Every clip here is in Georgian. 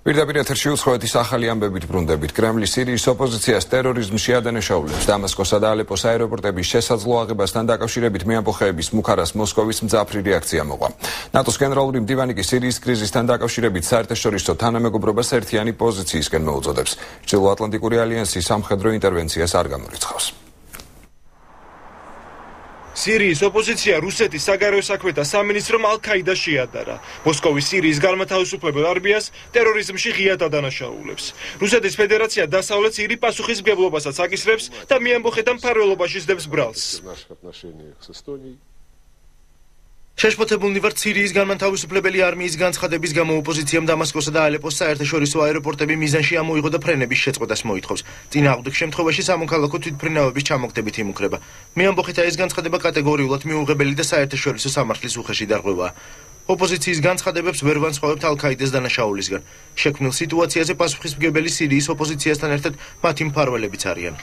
პირდაპირ ეთერში უცხოეთის ახალი ამბებით ბრუნდებით. კრემლის სირიის ოპოზიციას ტერორიზმში ადანაშაულებს. დამასკოსა და ალეპოს აეროპორტების შესაძლო აღებასთან დაკავშირებით მეამბოხეების მუქარას მოსკოვის მძაფრი რეაქცია მოყვა. ნატოს გენერალური მდივანი კი სირიის კრიზისთან დაკავშირებით საერთაშორისო თანამეგობრობას ერთიანი პოზიციისკენ მოუწოდებს. ჩრდილოატლანტიკური ალიანსი სამხედრო ინტერვენციას არ გამორიცხავს. სირიის ოპოზიცია რუსეთის საგარეო საქმეთა სამინისტრომ ალ-ქაიდას შეადარა. მოსკოვის სირიის განმათავისუფლებელ არმიას ტერორიზმში ღიად ადანაშაულებს. რუსეთის ფედერაცია დასავლეთ სირიის პასუხისმგებლობასაც აკისრებს და მეამბოხეთა მფარველობაში სდებს ბრალს. შეშფოთებულნი ვართ სირიის განმათავისუფლებელი არმიის განცხადების გამო ოპოზიციამ დამასკოსა და ალეპოს საერთაშორისო აეროპორტები მიზანში ამოიღო და ფრენების შეწყვეტას მოითხოვს. წინააღმდეგ შემთხვევაში სამოქალაქო თვითმფრინავების ჩამოგდებით იმუქრება. მეამბოხეთა ეს განცხადება კატეგორიულად მიუღებელი და საერთაშორისო სამართლის უხეში დარღვევაა. ოპოზიციის განცხადებებს ვერ ვანსხვავებთ ალ-ქაიდას დანაშაულისგან. შექმნილ სიტუაციაზე პასუხისმგებელი სირიის ოპოზიციასთან ერთად მათი მფარველებიც არიან.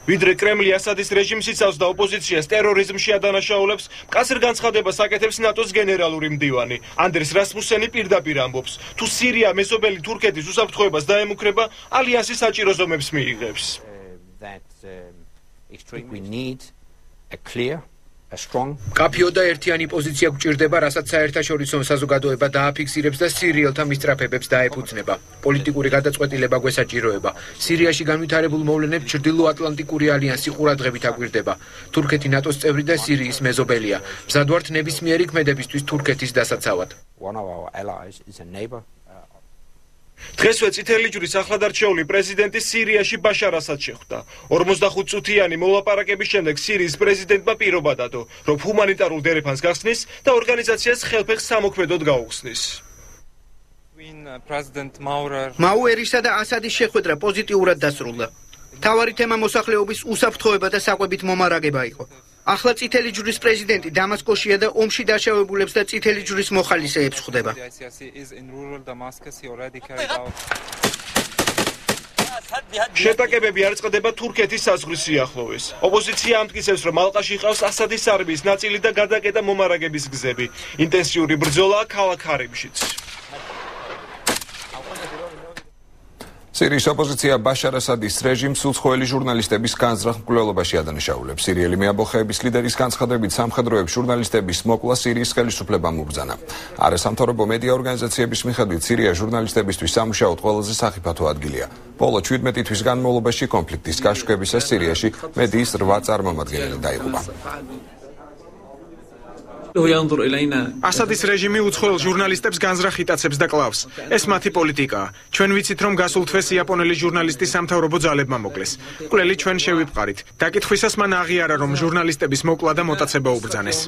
ვიდრე კრემლი ასადის რეჟიმს იცავს და ოპოზიციას ტერორიზმში ადანაშაულებს, მკაცრ განცხადებას აკეთებს ნატოს გენერალური მდივანი. ანდრეს რასმუსენი პირდაპირ ამბობს, თუ სირია მეზობელი თურქეთის უსაფრთხოებას დაემუქრება, ალიანსი საჭირო ზომებს მიიღებს. კაფიო და ერთიანი პოზიცია გვჭირდება, რასაც საერთაშორისო საზოგადოება დააფიქსირებს და სირიელთა მისწრაფებებს დაეფუძნება. პოლიტიკური გადაწყვეტილება გვესაჭიროება. სირიაში განვითარებულ მოვლენებს ჩრდილოატლანტიკური ალიანსი ყურადღებით აგვირდება. თურქეთი ნატოს წევრი და სირიის მეზობელია. მზად ვართ ნებისმიერი ქმედებისთვის თურქეთის დასაცავად. დღესვე წითელი ჯვრის ახლადარჩეული პრეზიდენტი სირიაში ბაშარ ასადს შეხვდა. 45 წუთიანი მოლაპარაკების შემდეგ სირიის პრეზიდენტმა პირობა დადო, რომ ჰუმანიტარულ დერეფანს გახსნის და ორგანიზაციას ხელფეხს სამოქმედოდ გაუხსნის. მაუერისა და ასადის შეხვედრა პოზიტიურად დასრულდა. მთავარი თემა მოსახლეობის უსაფრთხოება და საკვებით მომარაგება იყო. ახლა წითელი ჯვრის პრეზიდენტი დამასკოშია და ომში დაშავებულებს და წითელი ჯვრის მოხალისეებს ხვდება. შეტაკებები არ წყდება თურქეთის საზღვრის სიახლოვეს. ოპოზიცია ამტკიცებს, რომ ალყაში ყავს ასადის არმიის ნაწილი და გადაკეტა მომარაგების გზები. ინტენსიური ბრძოლაა ქალაქ ხარიბშიც. სირიის ოპოზიცია ბაშარ ასადის რეჟიმს უცხოელი ჟურნალისტების განზრახ მკვლელობაში ადანაშაულებს. სირიელი მეამბოხეების ლიდერის განცხადებით სამხედროებს ჟურნალისტების მოკლა სირიის ხელისუფლებამ უბრძანა. არასამთავრობო მედია ორგანიზაციების მიხედვით სირია ჟურნალისტებისთვის სამუშაოდ ყველაზე სახიფათო ადგილია. ბოლო 17 თვის განმავლობაში კონფლიქტის გაშუქებისას სირიაში მედიის 8 წარმომადგენელი დაიღუპა. ასადის რეჟიმი უცხოელ ჟურნალისტებს განზრახ იტაცებს და კლავს. ეს მათი პოლიტიკაა. ჩვენ ვიცით, რომ გასულ თვეს იაპონელი ჟურნალისტი სამთავრობო ძალებმა მოკლეს. მკვლელი ჩვენ შევიფყარით. დაკითხვისას მან აღიარა, რომ ჟურნალისტების მოკლა და მოტაცება უბრძანეს.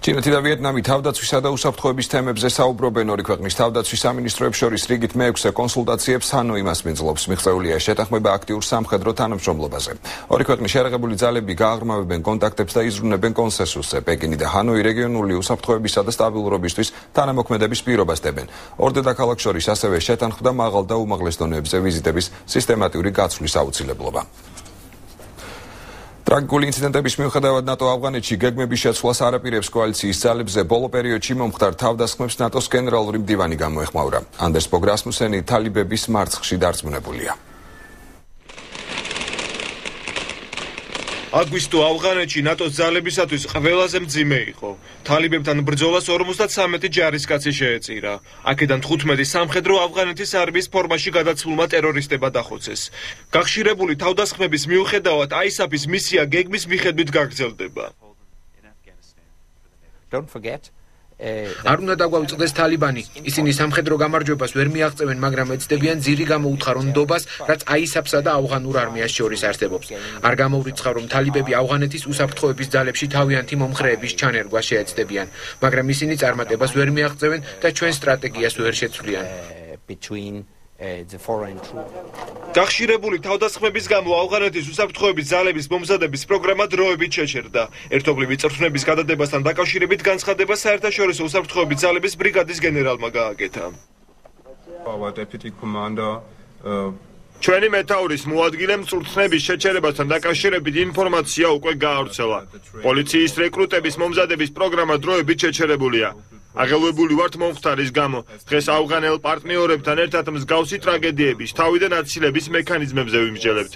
ჩინეთი და ვიეტნამი თავდაცვისა და უსაფრთხოების თემებზე საუბრობენ. ორი ქვეყნის თავდაცვის სამინისტროებს შორის რიგით მე-6 კონსულტაციებს ჰანოი მასპინძლობს. მიღწეულია შეთანხმება აქტიურ სამხედრო თანამშრომლობაზე. ორი ქვეყნის შეერაღებული ძალები გააღრმავებენ კონტაქტებს და იზრუნებენ კონსენსუსზე. პეკინი და ჰანოი რეგიონული უსაფრთხოებისა და სტაბილურობისთვის თანამოქმედების პირობას დებენ. ორ დედაქალაქს შორის ასევე შეთანხმდა მაღალ და უმაღლეს დონეებზე ვიზიტების სისტემატიური გაცვლის აუცილებლობა. ტრაგიკული ინციდენტების მიუხედავად ნატო ავღანეთში გეგმების შეცვლას არაპირებს კოალიციის ძალებზე. ბოლო პერიოდში მომხდარ თავდასხმებს ნატოს გენერალური მდივანი გამოეხმაურა. ანდერს ბოგ რასმუსენი თალიბების მარცხში დარწმუნებულია. აგვისტო ავღანეთში ნატოს ძალებისათვის ყველაზე მძიმე იყო. თალიბებთან ბრძოლას 53 ჯარისკაცი შეეწირა. აქედან 15 სამხედრო ავღანეთის არმიის ფორმაში გადაცვლულმა ტერორისტებმა დახოცეს. გახშირებული თავდასხმების მიუხედავად ISAF-ის მისია გეგმის მიხედვით გაგრძელდება. არ უნდა დაგვაუწყდეს თალიბანი. ისინი სამხედრო გამარჯვებას ვერ მიაღწევენ, მაგრამ ეცდებიან ძირი გამოუთხარონ ნდობას, რაც ISAF-სა და ავღანურ არმიას შორის არსებობს. არ გამოვრიცხავ, რომ თალიბები ავღანეთის უსაფრთხოების ძალებში თავიანთი მომხრეების ჩანერგვას შეეცდებიან, მაგრამ ისინი წარმატებას ვერ მიაღწევენ და ჩვენ სტრატეგიას ვერ შეცვლიან. გახშირებული თავდასხმების გამო ავღანეთის უსაფრთხოების ძალების მომზადების პროგრამა დროებით შეჩერდა. ერთობლივი წრთვნების გადადებასთან დაკავშირებით განცხადება საერთაშორისო უსაფრთხოების ძალების ბრიგადის გენერალმა გააკეთა. ჩვენი მეთაურის მოადგილემ წრთნების შეჩერებასთან დაკავშირებით ინფორმაცია უკვე გაავრცელა. პოლიციის რეკრუტების მომზადების პროგრამა დროებით შეჩერებულია. აღელვებული ვართ მომხდარის გამო. დღეს ავღანელ პარტნიორებთან ერთად მსგავსი ტრაგედიების თავიდან აცილების მექანიზმებზე ვიმსჯელებთ.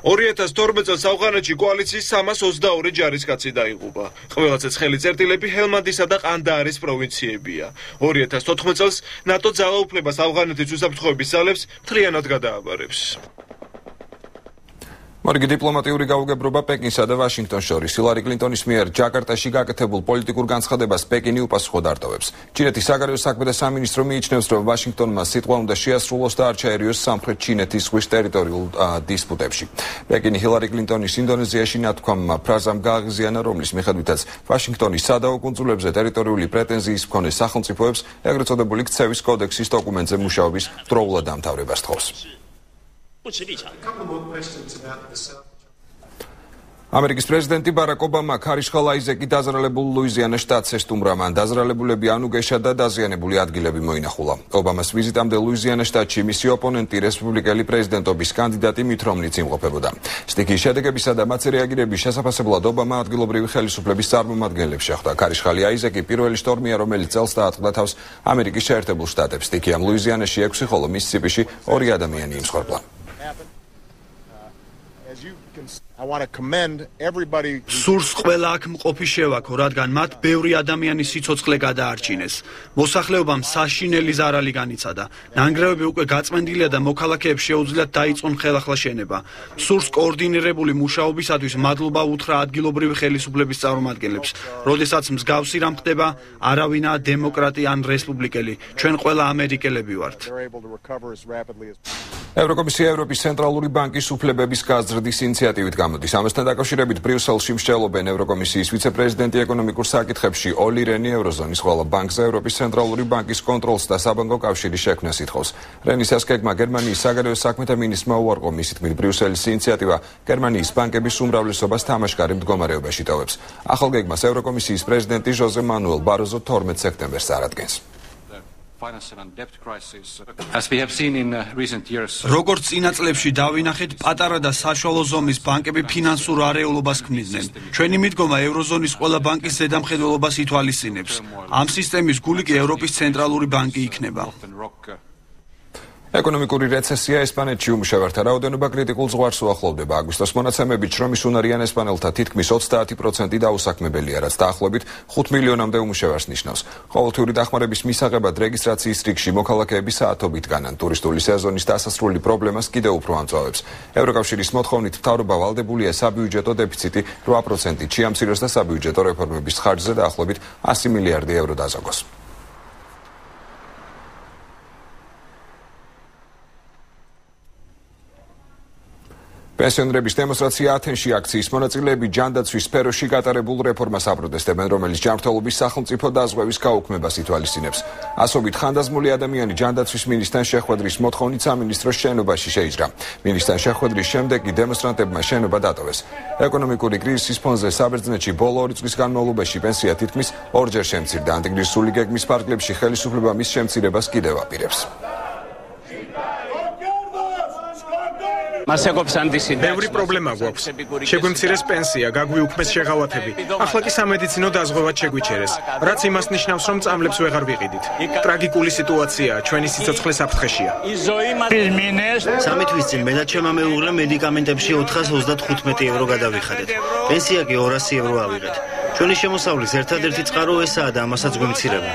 2012 წელს ავღანეთში კოალიციის 322 ჯარისკაცი დაიღუპა. ყველაზე ცხელი წერტილები ჰელმანდისა და ყანდაარის პროვინციებია. 2014 წელს ნატო ძალაუფლებას ავღანეთის უსაფრთხოების ძალებს მთლიანად გადააბარებს. მორიგი დიპლომატიური გაუგებრობა პეკინსა და ვაშინგტონს შორის. ჰილარი კლინტონის მიერ ჯაკარტაში გაკეთებულ პოლიტიკურ განცხადებას პეკინი უპასუხოდ არტოვებს. ჩინეთის საგარეო საქმეთა სამინისტრო მიიჩნევს, რომ ვაშინგტონმა სიტყვა უნდა შეასრულოს და არ ჩაერიოს სამხრეთ ჩინეთის ზღვის ტერიტორიულ დისპუტებში. პეკინი ჰილარი კლინტონის ინდონეზიაში ნათქვამმა ფრაზამ გააღიზიანა, რომლის მიხედვითაც ვაშინგტონის სადაო კუნძულებზე ტერიტორიული პრეტენზიის მქონე სახელმწიფოებს ეგრეთ წოდებული ქცევის კოდექსის დოკუმენტზე მუშაობის დროულად დამთავრებას თხოვს. ამერიკის პრეზიდენტი ბარაკ ობამა ქარიშხალ აიზეკი დაზრალებულ ლუიზიანას შტატს ესტუმრა. მან დაზრალებულები ანუგეშა და დაზიანებული ადგილები მოინახულა. ობამას ვიზიტამდე ლუიზიანას შტატში მისი ოპონენტი რესპუბლიკელი პრეზიდენტობის კანდიდატი მით რომნიც იმყოფებოდა. სტიქიის შედეგებისა და მათი რეაგირების შესაფასებლად ობამა ადგილობრივი ხელისუფლების წარმომადგენლებს შეხვდა. ქარიშხალი აიზეკი პირველი შტორმია, რომელიც წელს დაატყდა თავს ამერიკის შეერთებულ შტატებს. სტიქიამ ლუიზიანაში 6, ხოლო მისისიპიში 2 ადამიანი იმსხვერპლა. სურს ყველა აქ მყოფი შევაქო, რადგან მათ ბევრი ადამიანის სიცოცხლე გადაარჩინეს. მოსახლეობამ საშინელი ზარალი განიცადა. ნანგრევები უკვე გაწმენდილია და მოქალაქეებს შეუძლიათ დაიწყონ ხელახლა შენება. სურს კოორდინირებული მუშაობისათვის მადლობა უთხრა ადგილობრივი ხელისუფლების წარმომადგენლებს. როდესაც მსგავსი რამ ხდება, არავინაა დემოკრატი ან რესპუბლიკელი. ჩვენ ყველა ამერიკელები ვართ. ევროკომისია ევროპის ცენტრალური ბანკის უფლებების გაზრდის ინიციატივით გამოდის. ამასთან დაკავშირებით ბრიუსელში მსჯელობენ ევროკომისიის ვიცე-პრეზიდენტი ეკონომიკურ საკითხებში ოლი რენი ევროზონის ყველა ბანკზე ევროპის ცენტრალური ბანკის კონტროლს და საბანკო კავშირის შექმნას ითხოვს. რენის ასკეგმა გერმანიის საგარეო საქმეთა მინისტრმა უარყო. მისი თქმით, ბრიუსელის ინიციატივა გერმანიის ბანკების უმრავლესობას თამაშგარი მდგომარეობაში ტოვებს. ახალ გეგმას ევროკომისიის პრეზიდენტი ჟოზე მანუელ ბაროზო 12 სექტემბერს წარადგენს. როგორც წინა წლებში დავინახეთ, პატარა და საშუალო ზომის ბანკები ფინანსურ არეულობას ქმნიდნენ. ჩვენი მიდგომა ევროზონის ყველა ბანკის ზედამხედველობას ითვალისწინებს. ამ სისტემის გული კი ევროპის ცენტრალური ბანკი იქნება. ეკონომიკური რეცესია ესპანეთში უმუშევართა რაოდენობა კრიტიკულ ზღვარს უახლოვდება. აგვისტოს მონაცემებით შრომის უნარიან ესპანელთა თითქმის 30% დაუსაქმებელია, რაც დაახლოებით 5 მილიონამდე უმუშევარს ნიშნავს. ყოველთვიური დახმარების მისაღებად რეგისტრაციის რიგში მოქალაქეები საათობით განან. ტურისტული სეზონის დასასრული პრობლემას კიდევ უფრო ამწვავებს. ევროკავშირის მოთხოვნით მთავრობა ვალდებულია საბიუჯეტო დეფიციტი 8%-ით შეამციროს და საბიუჯეტო რეფორმების ხარჯზე დაახლოებით 100 მილიარდი ევრო დაზოგოს. პენსიონერების დემონსტრაცია ათენში აქციის მონაწილეები ჯანდაცვის სფეროში გატარებულ რეფორმას აპროტესტებენ, რომელიც ჯანმრთელობის სახელმწიფო დაზღვევის გაუქმებას ითვალისწინებს. ასობით ხანდაზმული ადამიანი ჯანდაცვის მინისტრთან შეხვედრის მოთხოვნით სამინისტროს შენობაში შეიჭრა. მინისტრთან შეხვედრის შემდეგ კი დემონსტრანტებმა შენობა დატოვეს. ეკონომიკური კრიზისის ფონზე საბერძნეთში ბოლო 2 წლის განმავლობაში პენსია თითქმის 2-ჯერ შემცირდა. ანტიკრიზისული გეგმის ფარგლებში ხელისუფლება მის შემცირებას კიდევ აპირებს. ბევრი პრობლემა გვაქვს. შეგვიმცირეს პენსია, გაგვიუქმეს შეღავათები. ახლა კი სამედიცინო დაზღვევად შეგვიჩერეს, რაც იმას ნიშნავს, რომ წამლებს ვეღარ ვიყიდით. ტრაგიკული სიტუაციაა, ჩვენი სიცოცხლე საფრთხეშია. 3 თვის წინ მე და ჩემმა მეუღლემ მედიკამენტებში 425 ევრო გადავიხადეთ. პენსია კი 200 ევრო ავიღეთ. ჩვენი შემოსავლის ერთადერთი წყარო ესაა და ამასაც გვიმცირება.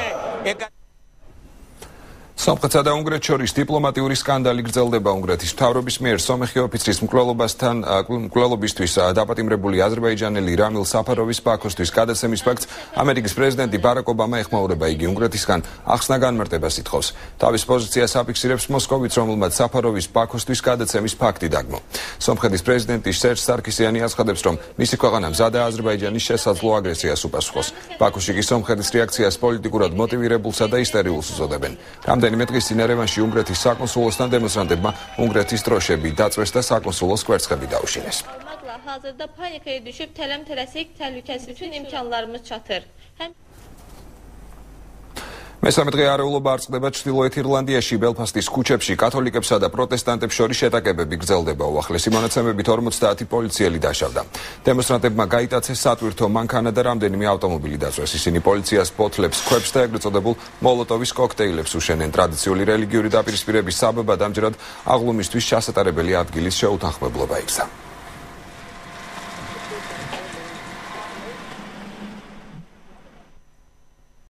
სომხეთსა და უნგრეთს შორის დიპლომატიური სკანდალი გრძელდება. უნგრეთის მთავრობის მიერ სომეხი ოფიცრის მკვლელობისთვის დაპატიმრებული აზერბაიჯანელი რამილ საფაროვის ბაქოსთვის გადაცემის ფაქტს ამერიკის პრეზიდენტი ბარაკ ობამა ეხმაურება. იგი უნგრეთისგან ახსნა განმარტებას ითხოვს. თავის პოზიციას აფიქსირებს მოსკოვიც, რომელმაც საფაროვის ბაქოსთვის გადაცემის ფაქტი დაგმო. სომხეთის პრეზიდენტი სერჟ სარკისიანი აცხადებს, რომ მისი ქვეყანა მზადაა აზერბაიჯანის შესაძლო აგრესიას უპასუხოს. ბაქოში კი სომხეთის რეაქციას პოლიტიკურად მოტივირებულსა და ისტერიულს უწოდებენ. რამდენიმე დღის წინ ერევანში უნგრეთის საკონსულოსთან დემონსტრანტებმა უნგრეთის დროშები დაწვეს და საკონსულოს კვერცხები დაუშინეს. Hazırda panikaya düşüb tələm-tələsik təhlükəsiz bütün imkanlarımız çatır. მესამე დღე არეულობა არ წყდება ჩრდილოეთ ირლანდიაში, ბელფასტის ქუჩებში კათოლიკებსა და პროტესტანტებს შორის შეტაკებები გრძელდება. უახლესი მონაცემებით 50 პოლიციელი დაშავდა. დემონსტრანტებმა გაიტაცეს სატვირთო მანქანა და რამდენიმე ავტომობილი დაწვეს. ისინი პოლიციას ფოთლებს, ქვებს და ეგრეთ წოდებულ მოლოტოვის კოქტეილებს უშენენ. ტრადიციული რელიგიური დაპირისპირების საბაბად ამჯერად აღლუმისთვის ჩასატარებელი ადგილის შეუთანხმებლობა იქცა.